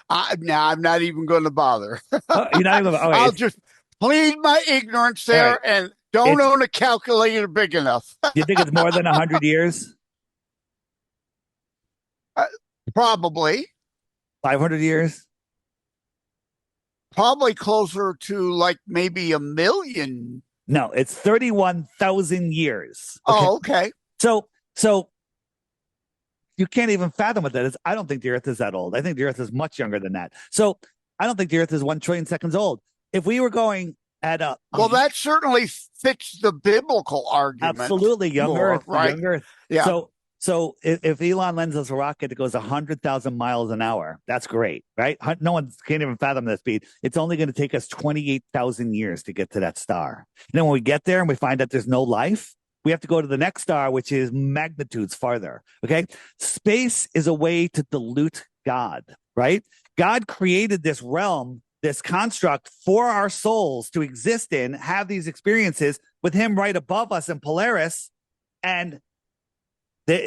I'm not even going to bother. You're not even. I'll just plead my ignorance there, and don't own a calculator big enough. You think it's more than 100 years? Probably. 500 years? Probably closer to like maybe 1 million. No, it's 31,000 years. Okay. So you can't even fathom what that is. I don't think the Earth is that old. I think the Earth is much younger than that. So I don't think the Earth is 1 trillion seconds old. If we were going at a that certainly fits the biblical argument. Absolutely, young Earth, right? Young Earth. Yeah. So if Elon lends us a rocket that goes 100,000 miles an hour, that's great, right? No one can't even fathom that speed. It's only going to take us 28,000 years to get to that star. And then when we get there and we find that there's no life, we have to go to the next star, which is magnitudes farther. Okay. Space is a way to dilute God, right? God created this realm, this construct for our souls to exist in, have these experiences with him right above us in Polaris. And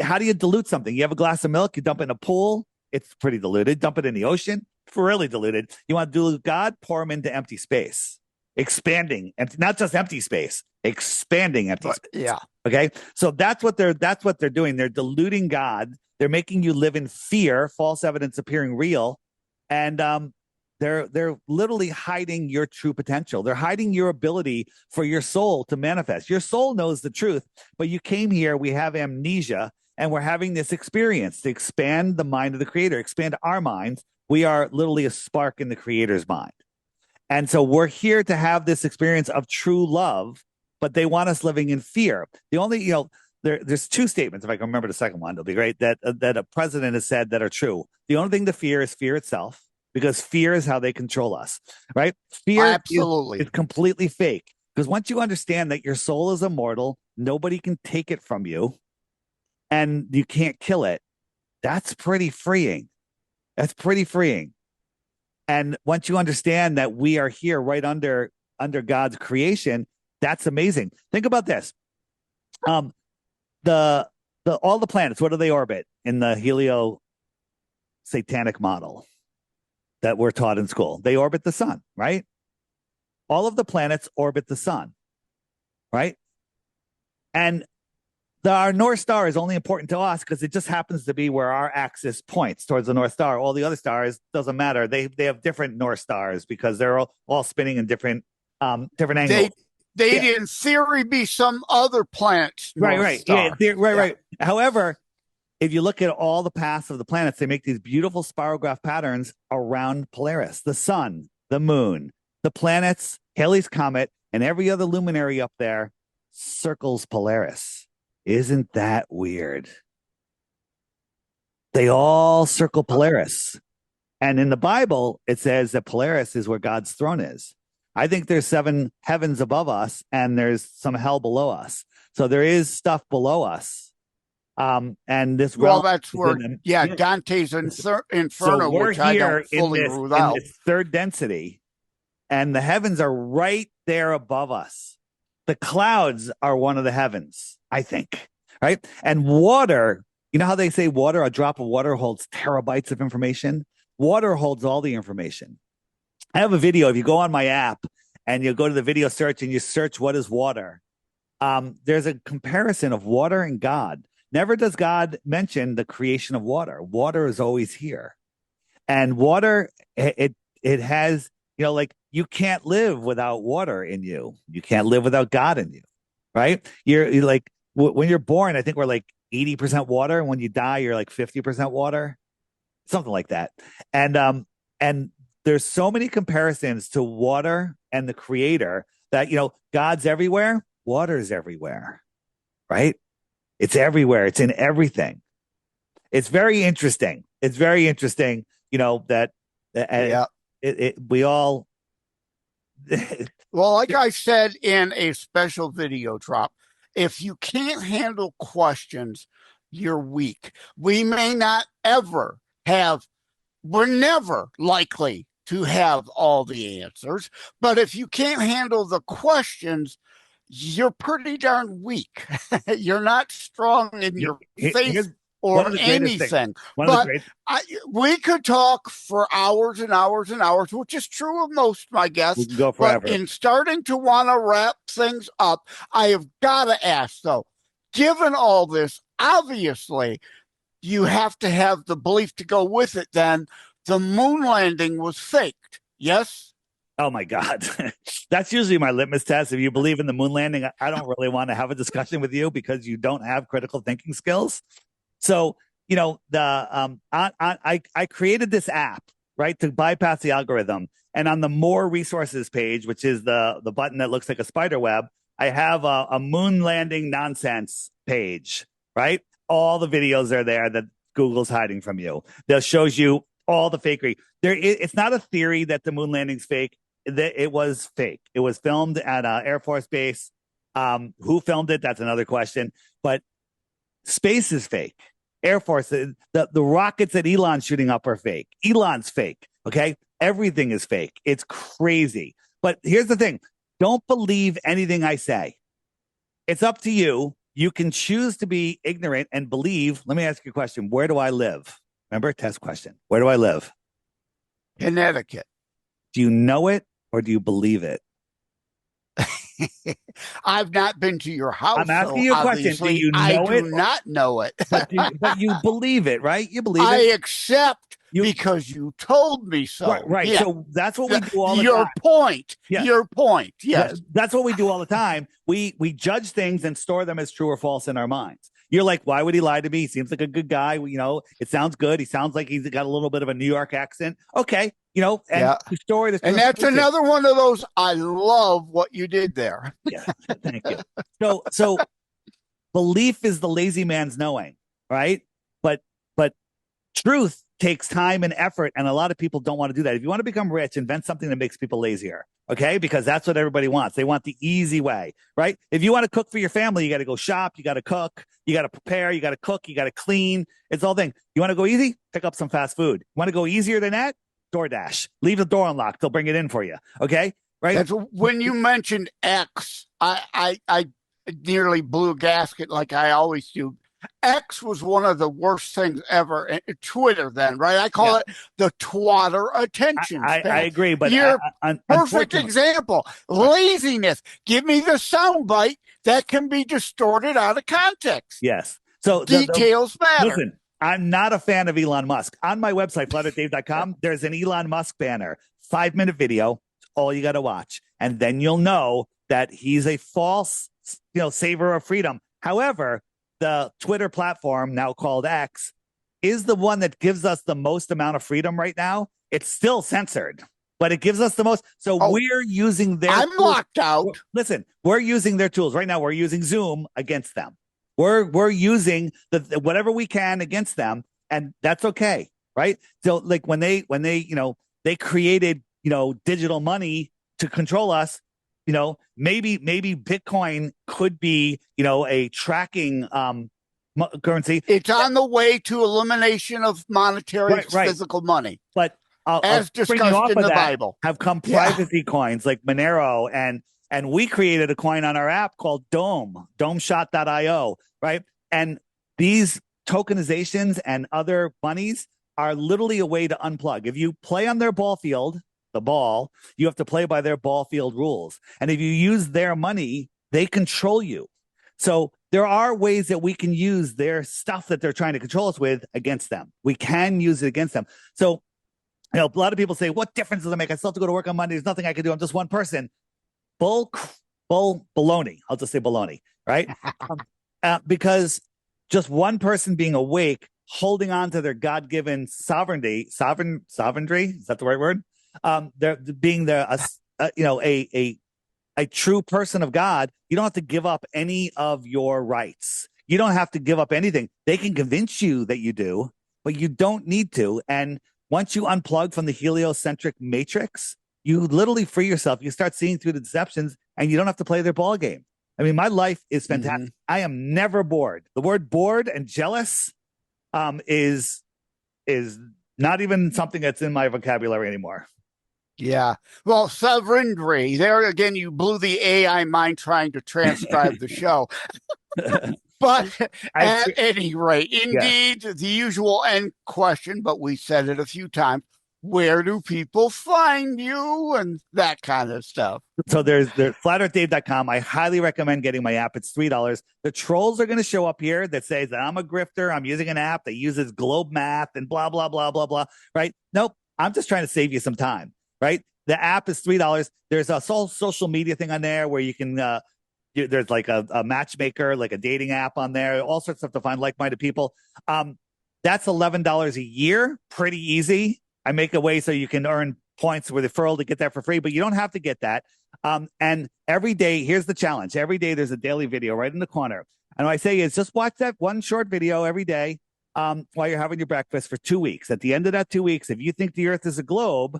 how do you dilute something? You have a glass of milk, you dump it in a pool, it's pretty diluted. Dump it in the ocean, it's really diluted. You want to dilute God? Pour him into empty space. Expanding, and not just empty space, expanding empty space. Yeah. Okay. So that's what they're doing. They're diluting God. They're making you live in fear, false evidence appearing real, and they're literally hiding your true potential. They're hiding your ability for your soul to manifest. Your soul knows the truth, but you came here. We have amnesia, and we're having this experience to expand the mind of the Creator, expand our minds. We are literally a spark in the Creator's mind. And so we're here to have this experience of true love, but they want us living in fear. The only, there's 2 statements, if I can remember the second one, it'll be great, that a president has said that are true. The only thing to fear is fear itself, because fear is how they control us, right? Fear absolutely is completely fake, because once you understand that your soul is immortal, nobody can take it from you, and you can't kill it, that's pretty freeing. That's pretty freeing. And once you understand that we are here right under God's creation, that's amazing. Think about this. The all the planets, what do they orbit in the satanic model that we're taught in school? They orbit the sun, right? All of the planets orbit the sun, right? And our North Star is only important to us because it just happens to be where our axis points towards the North Star. All the other stars doesn't matter. They have different North Stars because they're all spinning in different angles. They'd in theory be some other planet's North Star. Right. However, if you look at all the paths of the planets, they make these beautiful spirograph patterns around Polaris, the sun, the moon, the planets, Halley's Comet, and every other luminary up there circles Polaris. Isn't that weird? They all circle Polaris. And in the Bible, it says that Polaris is where God's throne is. I think there's 7 heavens above us and there's some hell below us. So there is stuff below us. And this that's where Dante's Inferno, so we're which here I don't fully rule out. In this third density, and the heavens are right there above us. The clouds are one of the heavens, I think, right? And water, you know how they say water, a drop of water holds terabytes of information? Water holds all the information. I have a video. If you go on my app and you go to the video search and you search what is water, there's a comparison of water and God. Never does God mention the creation of water. Water is always here. And water, it has, like you can't live without water in you. You can't live without God in you, right? You're like, when you're born, I think we're like 80% water. And when you die, you're like 50% water, something like that. And there's so many comparisons to water and the creator that, God's everywhere. Water's everywhere, right? It's everywhere. It's in everything. It's very interesting. It's very interesting, that we all. Well, like I said in a special video drop, if you can't handle questions, you're weak. We're never likely to have all the answers, but if you can't handle the questions, you're pretty darn weak. You're not strong in your faith or anything. But we could talk for hours and hours and hours, which is true of most of my guests. We can go forever. But in starting to want to wrap things up, I have got to ask, though, given all this, obviously, you have to have the belief to go with it then. The moon landing was faked, yes? Oh, my God. That's usually my litmus test. If you believe in the moon landing, I don't really want to have a discussion with you because you don't have critical thinking skills. So, I created this app, right, to bypass the algorithm. And on the more resources page, which is the button that looks like a spider web, I have a moon landing nonsense page, right? All the videos are there that Google's hiding from you. That shows you all the fakery. It's not a theory that the moon landing's fake. It was fake. It was filmed at Air Force Base. Who filmed it? That's another question. But space is fake. Air Force, the rockets that Elon's shooting up are fake. Elon's fake. Okay, everything is fake. It's crazy. But here's the thing: don't believe anything I say. It's up to you. You can choose to be ignorant and believe. Let me ask you a question. Where do I live? Remember, test question. Where do I live? Connecticut. Do you know it or do you believe it? I've not been to your house. I'm asking you a question. Do you know I do not know it. but you believe it, right? You believe it. I accept because you told me so. Right. Yeah. So that's what we do all the time. Your point. Yes. That's what we do all the time. We judge things and store them as true or false in our minds. You're like, why would he lie to me? He seems like a good guy. It sounds good. He sounds like he's got a little bit of a New York accent. Okay. The story. And that's another one of those. I love what you did there. Yeah. Thank you. So belief is the lazy man's knowing, right? But truth takes time and effort, and a lot of people don't want to do that. If you want to become rich, invent something that makes people lazier, okay? Because that's what everybody wants. They want the easy way, right? If you want to cook for your family, you got to go shop, you got to cook, you got to prepare, you got to cook, you got to clean. It's all thing. You want to go easy? Pick up some fast food. You want to go easier than that? DoorDash. Leave the door unlocked. They'll bring it in for you, okay? Right? That's when you mentioned X, I nearly blew a gasket like I always do. X was one of the worst things ever. Twitter, then, right? I call it the twatter attention span. I agree, but you're perfect example. Laziness. Give me the soundbite that can be distorted out of context. Yes. So details matter. Listen, I'm not a fan of Elon Musk. On my website, flatearthdave.com, there's an Elon Musk banner, 5-minute video. All you got to watch, and then you'll know that he's a false, saver of freedom. However, the Twitter platform, now called X, is the one that gives us the most amount of freedom right now. It's still censored, but it gives us the most. So we're using their I'm locked out. Listen, we're using their tools right now. We're using Zoom against them. We're using the whatever we can against them, and that's okay, right? So like when they they created digital money to control us, maybe Bitcoin could be, a tracking currency. It's on the way to elimination of monetary physical money. But as discussed in the Bible, have come privacy coins like Monero, and we created a coin on our app called domeshot.io, right? And these tokenizations and other monies are literally a way to unplug. If you play on their ball field, the ball, you have to play by their ball field rules. And if you use their money, they control you. So there are ways that we can use their stuff that they're trying to control us with against them. We can use it against them. So, a lot of people say, what difference does it make? I still have to go to work on Monday. There's nothing I can do. I'm just one person. Baloney. I'll just say baloney, right? Because just one person being awake, holding on to their God-given sovereignty, is that the right word? They're being a true person of God. You don't have to give up any of your rights. You don't have to give up anything. They can convince you that you do, but you don't need to. And once you unplug from the heliocentric matrix, you literally free yourself. You start seeing through the deceptions, and you don't have to play their ball game. I mean, my life is fantastic. I am never bored. The word bored and jealous is not even something that's in my vocabulary anymore. Yeah. Well, sovereignty, there again, you blew the AI mind trying to transcribe the show. But at any rate, indeed, the usual end question, but we said it a few times. Where do people find you and that kind of stuff? So there's flatearthdave.com. I highly recommend getting my app. It's $3. The trolls are going to show up here that says that I'm a grifter. I'm using an app that uses globe math and blah, blah, blah, blah, blah. Right? Nope. I'm just trying to save you some time. Right? The app is $3. There's a social media thing on there where you can, there's like a matchmaker, like a dating app on there, all sorts of stuff to find like-minded people. That's $11 a year. Pretty easy. I make a way so you can earn points with referral to get that for free, but you don't have to get that. And every day, here's the challenge. Every day there's a daily video right in the corner. And what I say is just watch that one short video every day while you're having your breakfast for 2 weeks. At the end of that 2 weeks, if you think the earth is a globe,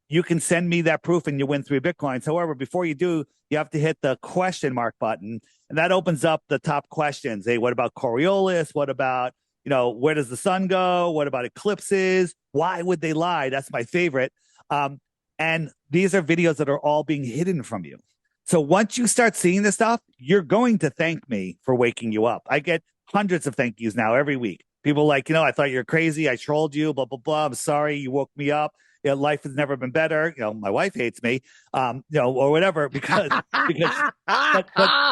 you can send me that proof and you win 3 Bitcoins. However, before you do, you have to hit the question mark button, and that opens up the top questions. Hey, what about Coriolis? What about, where does the sun go? What about eclipses? Why would they lie? That's my favorite. And these are videos that are all being hidden from you. So once you start seeing this stuff, you're going to thank me for waking you up. I get hundreds of thank yous now every week. People like, I thought you're crazy. I trolled you, blah, blah, blah. I'm sorry. You woke me up. Life has never been better. My wife hates me, or whatever, because but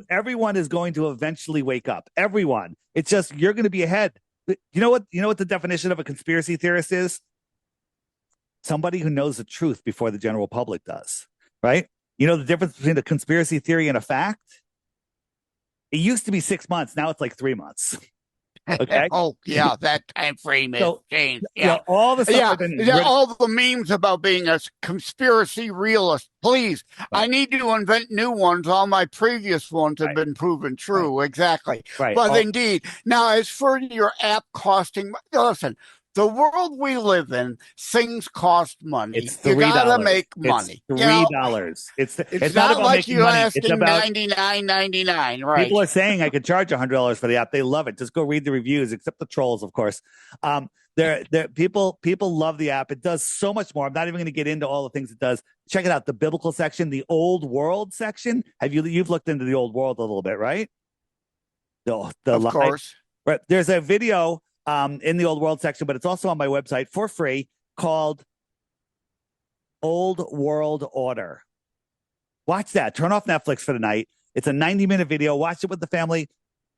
everyone is going to eventually wake up. Everyone. It's just, you're going to be ahead. You know what the definition of a conspiracy theorist is? Somebody who knows the truth before the general public does, right? You know the difference between a conspiracy theory and a fact? It used to be 6 months. Now it's like 3 months. Okay. Oh yeah, that time frame has changed. Yeah, all the stuff. All the memes about being a conspiracy realist. Please, I need to invent new ones. All my previous ones have been proven true. Exactly. Right. But indeed, now as for your app costing, listen. The world we live in, things cost money. It's $3. You gotta make money. It's $3. It's not like you're asking $99.99, right? People are saying I could charge $100 for the app. They love it. Just go read the reviews, except the trolls, of course. People love the app. It does so much more. I'm not even going to get into all the things it does. Check it out. The biblical section, the old world section. You've looked into the old world a little bit, right? the Of live. course. Right. There's a video in the old world section, but it's also on my website for free called Old World Order. Watch that. Turn off Netflix for the night. It's a 90-minute video. Watch it with the family.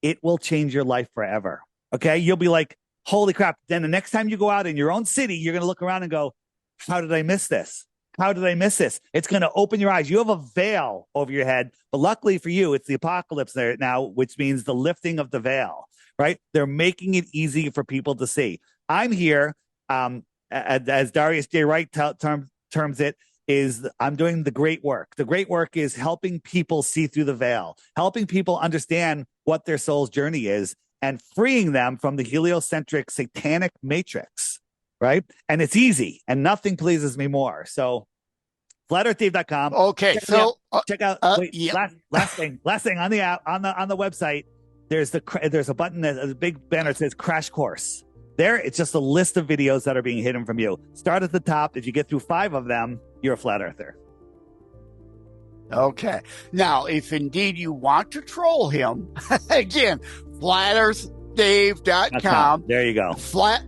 It will change your life forever. Okay. You'll be like, holy crap. Then the next time you go out in your own city, you're going to look around and go, how did I miss this? How did I miss this? It's going to open your eyes. You have a veil over your head, but luckily for you, it's the apocalypse there now, which means the lifting of the veil, right? They're making it easy for people to see. I'm here, as Darius J. Wright terms it, I'm doing the great work. The great work is helping people see through the veil, helping people understand what their soul's journey is, and freeing them from the heliocentric satanic matrix, right? And it's easy, and nothing pleases me more. So flatearththief.com. Okay, check out. Yeah. Last thing on the app, on the website. There's a button that a big banner that says Crash Course. There, it's just a list of videos that are being hidden from you. Start at the top. If you get through 5 of them, you're a flat earther. Okay. Now, if indeed you want to troll him, again, flatearthdave.com. There you go. Flat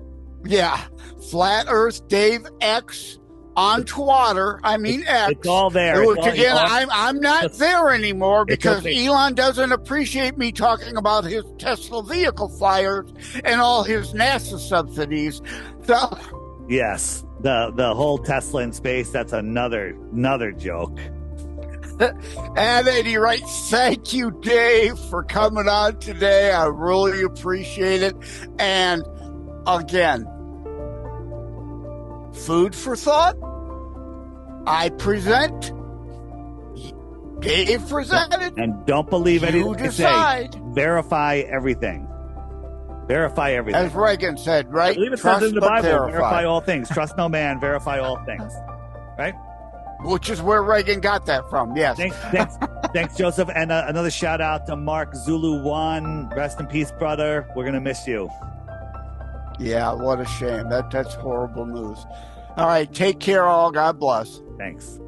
Earth Dave X on Twitter. I mean X. It's all there. I'm not there anymore because Elon doesn't appreciate me talking about his Tesla vehicle flyers and all his NASA subsidies. So yes, the whole Tesla in space, that's another joke. At any rate, thank you, Dave, for coming on today. I really appreciate it. And again, food for thought. I present. Dave presented. And don't believe anything I say. Verify everything. Verify everything. As Reagan said, right? I believe it says in the Bible, verify all things. Trust no man, verify all things. Right? Which is where Reagan got that from, yes. Thanks, Joseph. And another shout out to Mark Zulu 1. Rest in peace, brother. We're going to miss you. Yeah, what a shame. That's horrible news. All right, take care all. God bless. Thanks.